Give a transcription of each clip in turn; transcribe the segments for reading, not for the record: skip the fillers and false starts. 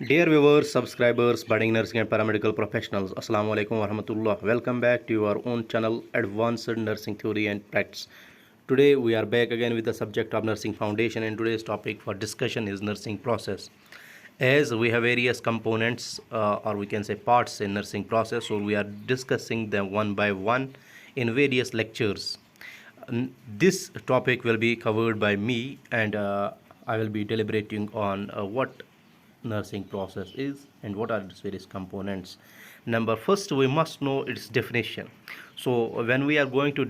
Dear viewers, subscribers, budding nursing and paramedical professionals, Assalamu alaikum warahmatullah. Welcome back to your own channel, Advanced Nursing Theory and Practice. Today we are back again with the subject of nursing foundation, and today's topic for discussion is nursing process. As we have various components or we can say parts in nursing process, so we are discussing them one by one in various lectures. This topic will be covered by me, and I will be deliberating on what nursing process is and what are its various components. Number first, we must know its definition. So when we are going to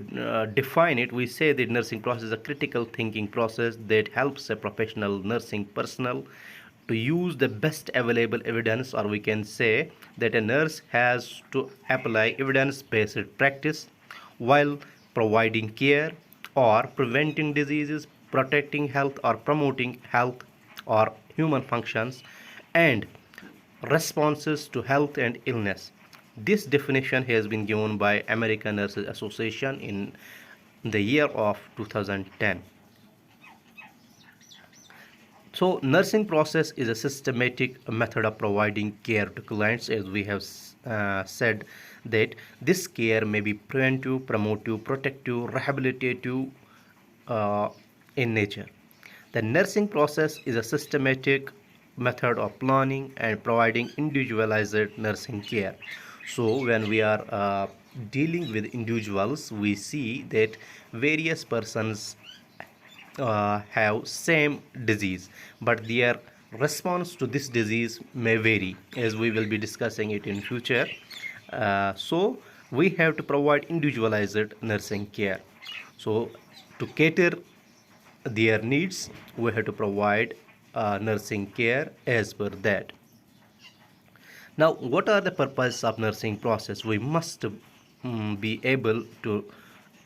define it, we say that nursing process is a critical thinking process that helps a professional nursing personnel to use the best available evidence, or we can say that a nurse has to apply evidence-based practice while providing care or preventing diseases, protecting health or promoting health or human functions, and responses to health and illness. This definition has been given by American Nurses Association in the year of 2010. So nursing process is a systematic method of providing care to clients, as we have said that this care may be preventive, promotive, protective, rehabilitative in nature. The nursing process is a systematic method of planning and providing individualized nursing care. So when we are dealing with individuals, we see that various persons have same disease, but their response to this disease may vary, as we will be discussing it in future. So we have to provide individualized nursing care. So to cater their needs, we have to provide nursing care as per that. Now, what are the purposes of nursing process? We must be able to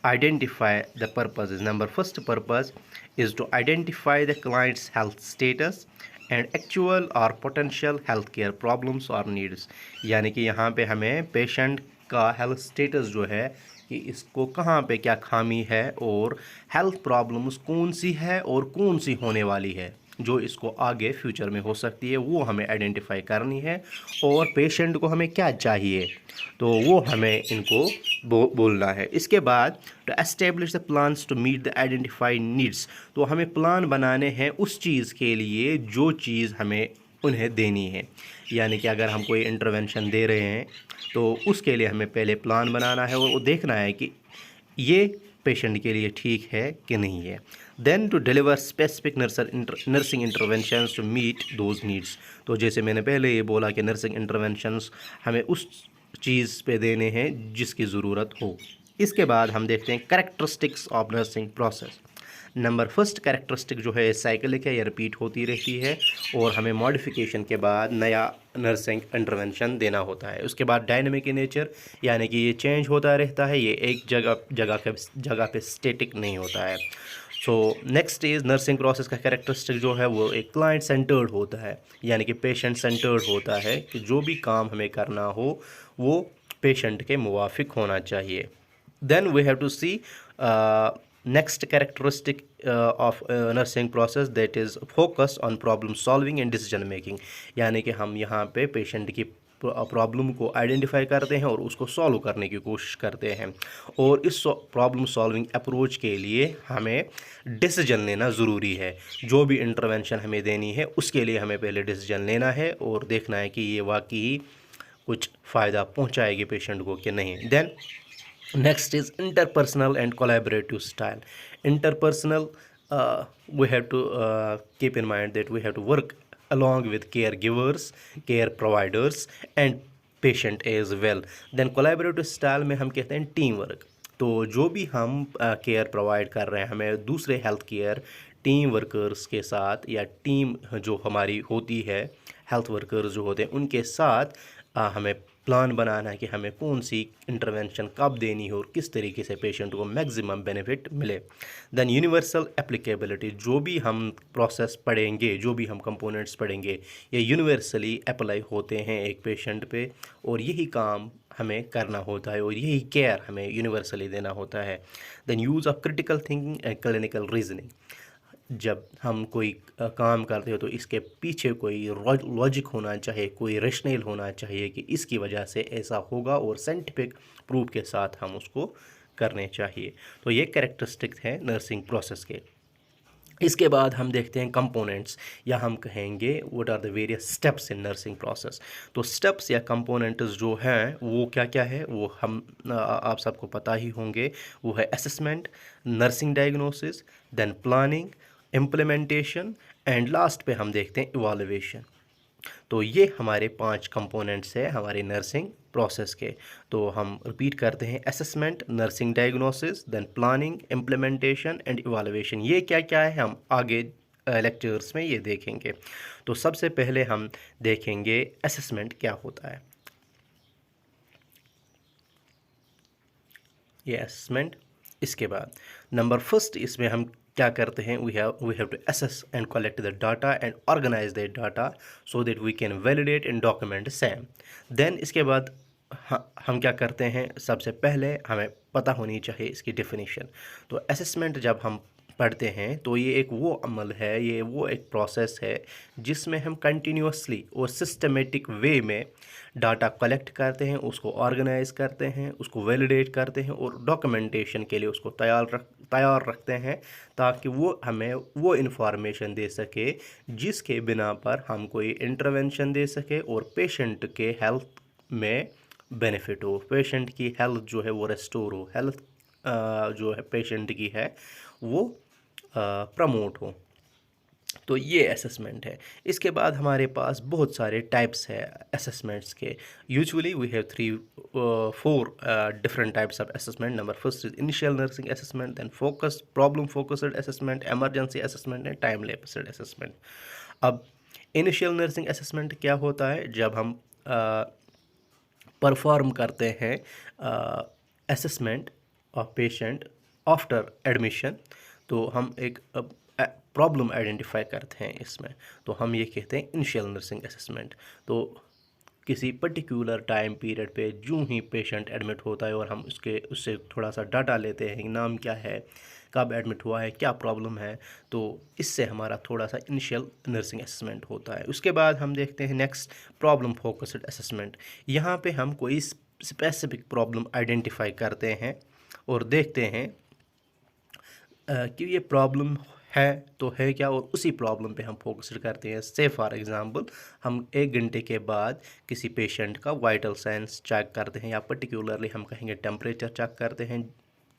identify the purposes. First purpose is to identify the client's health status and actual or potential health care problems or needs. यानी कि यहाँ पे हमें patient का health status जो है कि इसको कहाँ पे क्या खामी है और हेल्थ प्रॉब्लम्स कौन सी है और कौन सी होने वाली है जो इसको आगे फ्यूचर में हो सकती है, वो हमें आइडेंटिफाई करनी है, और पेशेंट को हमें क्या चाहिए तो वो हमें इनको बोलना है। इसके बाद to establish the plans to meet the identified needs, तो हमें प्लान बनाने हैं उस चीज़ के लिए जो चीज़ हमें उन्हें देनी है। यानी कि अगर हम कोई इंटरवेंशन दे रहे हैं तो उसके लिए हमें पहले प्लान बनाना है और वो देखना है कि ये पेशेंट के लिए ठीक है कि नहीं है। Then to deliver specific nursing interventions to meet those needs, तो जैसे मैंने पहले ये बोला कि नर्सिंग इंटरवेंशंस हमें उस चीज़ पे देने हैं जिसकी ज़रूरत हो। इसके बाद हम देखते हैं characteristics of nursing process. Number first characteristic जो है साइकिलिक है, या रिपीट होती रहती है और हमें मॉडिफिकेशन के बाद नया नर्सिंग इंटरवेंशन देना होता है। उसके बाद डायनेमिक इन नेचर, यानी कि ये चेंज होता रहता है, ये एक जगह पे स्टेटिक नहीं होता है। So next is nursing process का कैरेक्टरिस्टिक जो है वो एक क्लाइंट सेंटर्ड होता है, यानी कि पेशेंट सेंटर्ड होता है कि जो भी काम हमें करना हो वो पेशेंट के मुवाफिक होना चाहिए। Then we have to see next characteristic of nursing process, that is focus on problem solving and decision making, यानी कि हम यहाँ पे पेशेंट की प्रॉब्लम को आइडेंटिफाई करते हैं और उसको सॉल्व करने की कोशिश करते हैं, और इस प्रॉब्लम सॉल्विंग अप्रोच के लिए हमें डिसीजन लेना ज़रूरी है। जो भी इंटरवेंशन हमें देनी है उसके लिए हमें पहले डिसीजन लेना है और देखना है कि ये वाकई कुछ फ़ायदा पहुँचाएगी पेशेंट को कि नहीं। Then next is interpersonal and collaborative style. Interpersonal, we have to keep in mind that we have to work along with caregivers, care providers and patient as well. Then collaborative style में हम कहते हैं team work, तो जो भी हम care provide कर रहे हैं हमें दूसरे हेल्थ केयर टीम वर्कर्स के साथ, या टीम जो हमारी होती है हेल्थ वर्कर्स जो होते हैं उनके साथ हमें प्लान बनाना है कि हमें कौन सी इंटरवेंशन कब देनी हो और किस तरीके से पेशेंट को मैक्सिमम बेनिफिट मिले। देन यूनिवर्सल एप्लीकेबिलिटी, जो भी हम प्रोसेस पढ़ेंगे, जो भी हम कंपोनेंट्स पढ़ेंगे, ये यूनिवर्सली अप्लाई होते हैं एक पेशेंट पे, और यही काम हमें करना होता है और यही केयर हमें यूनिवर्सली देना होता है। Then use of critical thinking and clinical reasoning, जब हम कोई काम करते हो तो इसके पीछे कोई लॉजिक होना चाहिए, कोई रेशनल होना चाहिए कि इसकी वजह से ऐसा होगा और साइंटिफिक प्रूफ के साथ हम उसको करने चाहिए। तो ये कैरेक्टरिस्टिक है नर्सिंग प्रोसेस के। इसके बाद हम देखते हैं कंपोनेंट्स, या हम कहेंगे what are the various steps in nursing process. तो स्टेप्स या कंपोनेंट्स जो हैं वो क्या क्या है, वो हम आप सबको पता ही होंगे। वो है assessment, nursing diagnosis, then planning, implementation and last पे हम देखते हैं इवाल्युएशन। तो ये हमारे 5 कंपोनेंट्स है हमारे नर्सिंग प्रोसेस के। तो हम रिपीट करते हैं, assessment, nursing diagnosis, then planning, implementation and evaluation. ये क्या क्या है हम आगे लेक्चर्स में ये देखेंगे। तो सबसे पहले हम देखेंगे असेसमेंट क्या होता है। ये असेसमेंट। इसके बाद नंबर फर्स्ट इसमें हम क्या करते हैं, we have to assess and collect the data and organise the data so that we can validate and document same. Then इसके बाद हम क्या करते हैं, सबसे पहले हमें पता होनी चाहिए इसकी डेफिनेशन। तो असेसमेंट जब हम पढ़ते हैं तो ये एक वो अमल है, ये वो एक प्रोसेस है जिसमें हम कंटिन्यूसली और सिस्टमेटिक वे में डाटा कलेक्ट करते हैं, उसको ऑर्गेनाइज करते हैं, उसको वैलिडेट करते हैं और डॉक्यूमेंटेशन के लिए उसको तैयार रखते हैं, ताकि वो हमें वो इन्फॉर्मेशन दे सके जिसके बिना पर हम कोई इंटरवेंशन दे सके और पेशेंट के हेल्थ में बेनिफिट हो, पेशेंट की हेल्थ जो है वो रेस्टोर हो, हेल्थ जो है पेशेंट की है वो प्रमोट हो। तो ये असेसमेंट है। इसके बाद हमारे पास बहुत सारे टाइप्स है असेसमेंट्स के। Usually we have 4 different types of assessment. Number first is initial nursing assessment, then focus problem focused assessment, emergency assessment and time lapsed assessment. अब इनिशियल नर्सिंग असेसमेंट क्या होता है, जब हम परफॉर्म करते हैं assessment of patient after admission, तो हम एक प्रॉब्लम आइडेंटिफाई करते हैं इसमें, तो हम ये कहते हैं इनिशियल नर्सिंग असेसमेंट। तो किसी पर्टिकुलर टाइम पीरियड पे जो ही पेशेंट एडमिट होता है और हम उससे थोड़ा सा डाटा लेते हैं, नाम क्या है, कब एडमिट हुआ है, क्या प्रॉब्लम है, तो इससे हमारा थोड़ा सा इनिशियल नर्सिंग असेसमेंट होता है। उसके बाद हम देखते हैं नेक्स्ट प्रॉब्लम फोकस्ड असेसमेंट। यहाँ पे हम कोई स्पेसिफिक प्रॉब्लम आइडेंटिफाई करते हैं और देखते हैं कि ये प्रॉब्लम है तो है क्या, और उसी प्रॉब्लम पे हम फोकस करते हैं। से फॉर एग्ज़ाम्पल हम 1 घंटे के बाद किसी पेशेंट का वाइटल साइंस चेक करते हैं, या पर्टिकुलरली हम कहेंगे टेम्परेचर चेक करते हैं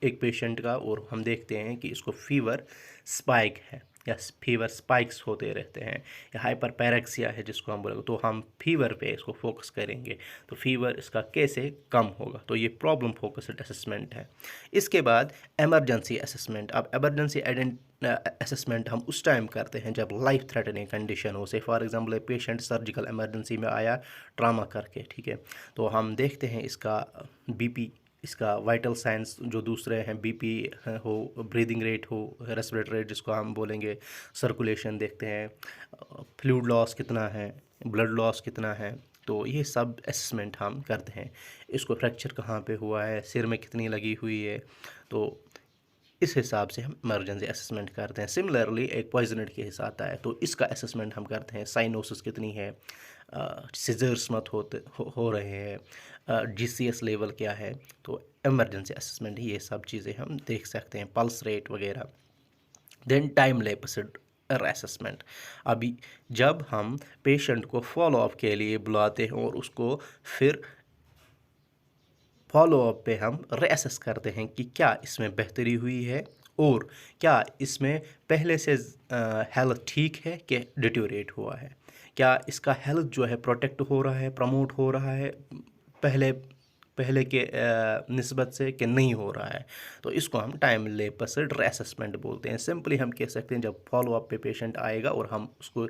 एक पेशेंट का, और हम देखते हैं कि इसको फीवर स्पाइक है या फीवर स्पाइक्स होते रहते हैं, या हाइपर पैरेक्सिया है जिसको हम बोलेंगे, तो हम फीवर पे इसको फोकस करेंगे, तो फीवर इसका कैसे कम होगा। तो ये प्रॉब्लम फोकस्ड असेसमेंट है। इसके बाद एमरजेंसी असेसमेंट। अब एमरजेंसी असेसमेंट हम उस टाइम करते हैं जब लाइफ थ्रेटनिंग कंडीशन हो। से फॉर एग्जांपल एक पेशेंट सर्जिकल इमरजेंसी में आया ट्रामा करके, ठीक है, तो हम देखते हैं इसका बीपी, इसका वाइटल साइंस जो दूसरे हैं, बीपी हो, ब्रीदिंग रेट हो, रेस्पिरेटरी रेट जिसको हम बोलेंगे, सर्कुलेशन देखते हैं, फ्लूइड लॉस कितना है, ब्लड लॉस कितना है, तो ये सब असेसमेंट हम करते हैं। इसको फ्रैक्चर कहाँ पे हुआ है, सिर में कितनी लगी हुई है, तो इस हिसाब से हम इमरजेंसी असेसमेंट करते हैं। सिमिलरली एक पॉइजनेट केस आता है तो इसका असेसमेंट हम करते हैं, साइनोसिस कितनी है, सीजर्स मत हो रहे हैं, जीसीएस लेवल क्या है, तो इमरजेंसी असेसमेंट ये सब चीज़ें हम देख सकते हैं, पल्स रेट वगैरह। Then time lapsed assessment. अभी जब हम पेशेंट को फॉलो अप के लिए बुलाते हैं और उसको फिर फॉलोअप पे हम रीअसेस करते हैं कि क्या इसमें बेहतरी हुई है और क्या इसमें पहले से हेल्थ ठीक है कि डिटेरियोरेट हुआ है, क्या इसका हेल्थ जो है प्रोटेक्ट हो रहा है, प्रमोट हो रहा है पहले पहले के निस्बत से कि नहीं हो रहा है। तो इसको हम टाइम लैप्स्ड रीअसेसमेंट बोलते हैं। सिंपली हम कह सकते हैं जब फॉलोअप पे पेशेंट आएगा और हम उसको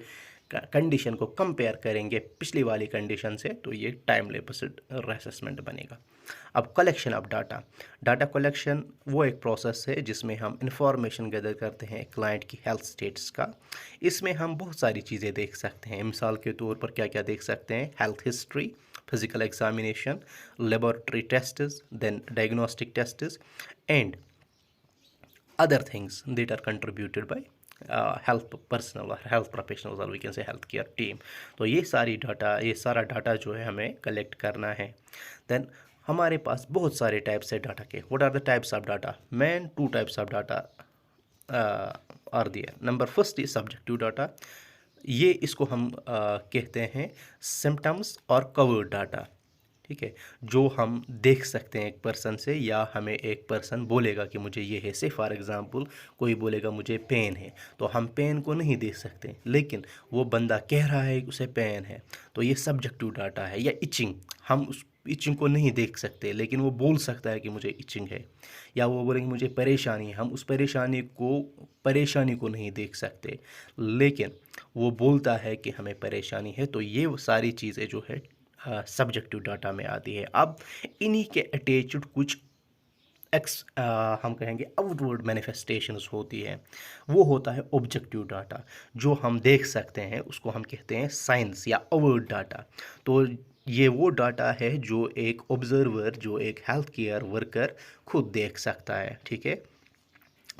कंडीशन को कंपेयर करेंगे पिछली वाली कंडीशन से, तो ये टाइम लैप्स्ड रीअसेसमेंट बनेगा। अब collection of data. Data collection वो एक प्रोसेस है जिसमें हम इंफॉर्मेशन गैदर करते हैं क्लाइंट की हेल्थ स्टेटस का। इसमें हम बहुत सारी चीज़ें देख सकते हैं। मिसाल के तौर पर क्या क्या देख सकते हैं, health history, physical examination, laboratory tests, then diagnostic tests and other things that are contributed by health personal और हेल्थ प्रोफेशनल्स और we can say health care team. तो ये सारा डाटा जो है हमें कलेक्ट करना है। देन हमारे पास बहुत सारे टाइप्स है डाटा के। What are the types of data? Main two types of data are there. Number first is subjective data. ये इसको हम कहते हैं सिम्टम्स और कवर्ड डाटा। ठीक है, जो हम देख सकते हैं एक पर्सन से, या हमें एक पर्सन बोलेगा कि मुझे ये है। से फॉर एग्जांपल कोई बोलेगा मुझे पेन है, तो हम पेन को नहीं देख सकते, लेकिन वो बंदा कह रहा है कि उसे पेन है, तो ये सब्जेक्टिव डाटा है। या इचिंग, हम उस इचिंग को नहीं देख सकते, लेकिन वो बोल सकता है कि मुझे इचिंग है। या वो बोलेंगे मुझे परेशानी है, हम उस परेशानी को नहीं देख सकते, लेकिन वो बोलता है कि हमें परेशानी है। तो ये वो सारी चीज़ें जो है सब्जेक्टिव डाटा में आती है। अब इन्हीं के अटैच्ड कुछ हम कहेंगे आउटवर्ड मैनिफेस्टेशंस होती है। वो होता है ऑब्जेक्टिव डाटा, जो हम देख सकते हैं, उसको हम कहते हैं साइंस या अवर्ड डाटा। तो ये वो डाटा है जो एक ऑब्जर्वर, जो एक हेल्थ केयर वर्कर खुद देख सकता है। ठीक है,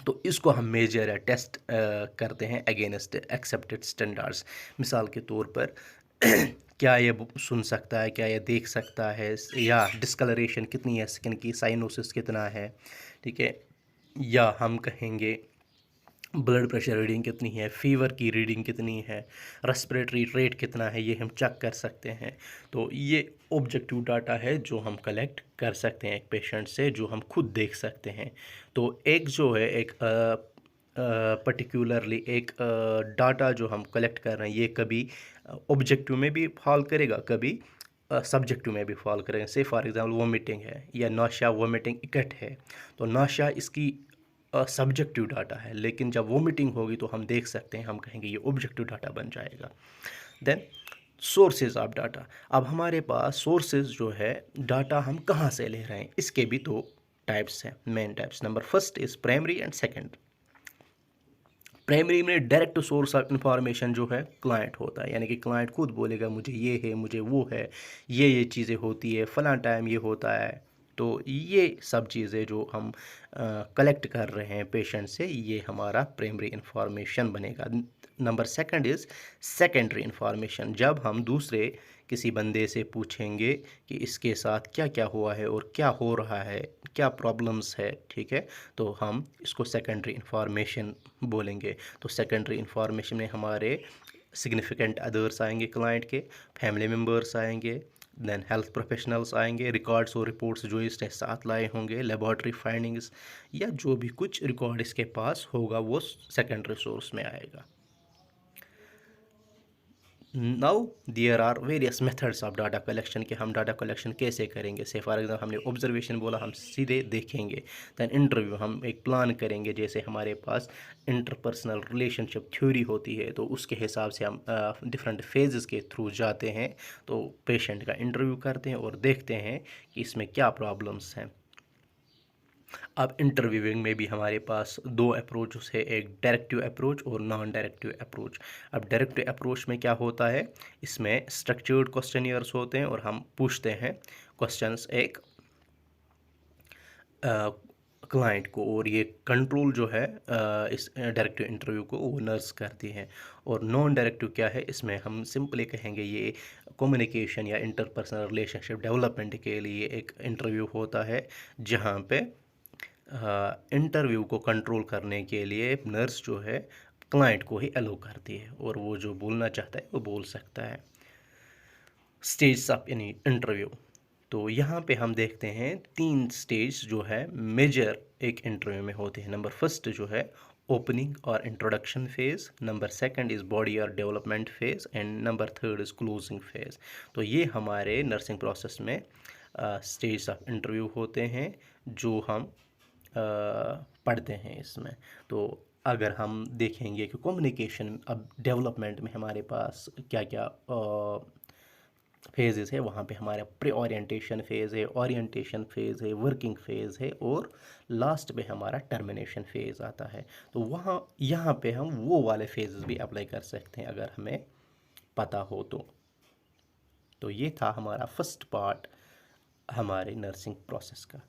तो इसको हम मेजर या टेस्ट करते हैं अगेंस्ट एक्सेप्टेड स्टैंडर्ड्स। मिसाल के तौर पर क्या ये सुन सकता है, क्या ये देख सकता है, या डिस्कलरेशन कितनी है स्किन की, साइनोसिस कितना है। ठीक है, या हम कहेंगे ब्लड प्रेशर रीडिंग कितनी है, फीवर की रीडिंग कितनी है, रेस्पिरेटरी रेट कितना है, ये हम चेक कर सकते हैं। तो ये ऑब्जेक्टिव डाटा है जो हम कलेक्ट कर सकते हैं एक पेशेंट से, जो हम खुद देख सकते हैं। तो एक जो है एक पर्टिकुलरली एक डाटा जो हम कलेक्ट कर रहे हैं, ये कभी ऑब्जेक्टिव में भी फॉल करेगा, कभी सब्जेक्टिव में भी फॉल करेगा। से फॉर एग्जांपल वोमिटिंग है या नाशा वोमिटिंग इकट्ठ है, तो नाशा इसकी सब्जेक्टिव डाटा है, लेकिन जब वोमिटिंग होगी तो हम देख सकते हैं, हम कहेंगे ये ऑब्जेक्टिव डाटा बन जाएगा। Then sources of data. अब हमारे पास सोर्सेज जो है डाटा हम कहाँ से ले रहे हैं, इसके भी दो टाइप्स हैं, main types. Number first is primary and secondary. Primary में डायरेक्ट सोर्स ऑफ इंफॉर्मेशन जो है क्लाइंट होता है, यानी कि क्लाइंट खुद बोलेगा मुझे ये है, मुझे वो है, ये चीज़ें होती है, फलां टाइम ये होता है। तो ये सब चीज़ें जो हम कलेक्ट कर रहे हैं पेशेंट से, ये हमारा प्राइमरी इंफॉर्मेशन बनेगा। Number second is secondary information. जब हम दूसरे किसी बंदे से पूछेंगे कि इसके साथ क्या क्या हुआ है और क्या हो रहा है, क्या प्रॉब्लम्स है, ठीक है, तो हम इसको सेकेंडरी इंफॉर्मेशन बोलेंगे। तो सेकेंडरी इंफॉर्मेशन में हमारे सिग्निफिकेंट अदर्स आएंगे, क्लाइंट के फैमिली मेम्बर्स आएंगे, देन हेल्थ प्रोफेशनल्स आएंगे, रिकॉर्ड्स और रिपोर्ट्स जो इसने साथ लाए होंगे, लेबॉर्ट्री फाइंडिंग्स, या जो भी कुछ रिकॉर्ड इसके पास होगा वो सेकेंडरी सोर्स में आएगा। Now there are various methods of data collection, कि हम डाटा कलेक्शन कैसे करेंगे। से फॉर एग्जाम्पल हमने ऑब्जर्वेशन बोला, हम सीधे देखेंगे। दैन इंटरव्यू, हम एक प्लान करेंगे, जैसे हमारे पास इंटरपर्सनल रिलेशनशिप थ्योरी होती है, तो उसके हिसाब से हम डिफरेंट फेजेस के थ्रू जाते हैं, तो पेशेंट का इंटरव्यू करते हैं और देखते हैं कि इसमें क्या प्रॉब्लम्स हैं। अब इंटरव्यूइंग में भी हमारे पास दो अप्रोच है, एक डायरेक्टिव अप्रोच और नॉन डायरेक्टिव अप्रोच। अब डायरेक्टिव अप्रोच में क्या होता है, इसमें स्ट्रक्चर्ड क्वेश्चनियर्स होते हैं और हम पूछते हैं क्वेश्चंस एक क्लाइंट को, और ये कंट्रोल जो है इस डायरेक्टिव इंटरव्यू को वो नर्स करती हैं। और नॉन डायरेक्टिव क्या है, इसमें हम सिंपली कहेंगे ये कम्युनिकेशन या इंटरपर्सनल रिलेशनशिप डेवलपमेंट के लिए एक इंटरव्यू होता है, जहाँ पे इंटरव्यू को कंट्रोल करने के लिए नर्स जो है क्लाइंट को ही अलो करती है, और वो जो बोलना चाहता है वो बोल सकता है। स्टेज ऑफ एनी इंटरव्यू, तो यहाँ पे हम देखते हैं तीन स्टेज जो है मेजर एक इंटरव्यू में होते हैं। नंबर फर्स्ट जो है ओपनिंग और introduction phase, number second is body और development phase, and number third is closing phase. तो ये हमारे नर्सिंग प्रोसेस में स्टेज ऑफ इंटरव्यू होते हैं जो हम पढ़ते हैं इसमें। तो अगर हम देखेंगे कि कम्युनिकेशन, अब डेवलपमेंट में हमारे पास क्या क्या फेजेस है, वहाँ पे हमारा प्री ओरिएंटेशन फेज़ है, ओरिएंटेशन फेज़ है, वर्किंग फेज़ है, और लास्ट में हमारा टर्मिनेशन फेज़ आता है। तो वहाँ यहाँ पे हम वो वाले फेजेस भी अप्लाई कर सकते हैं अगर हमें पता हो तो ये था हमारा फर्स्ट पार्ट हमारे नर्सिंग प्रोसेस का।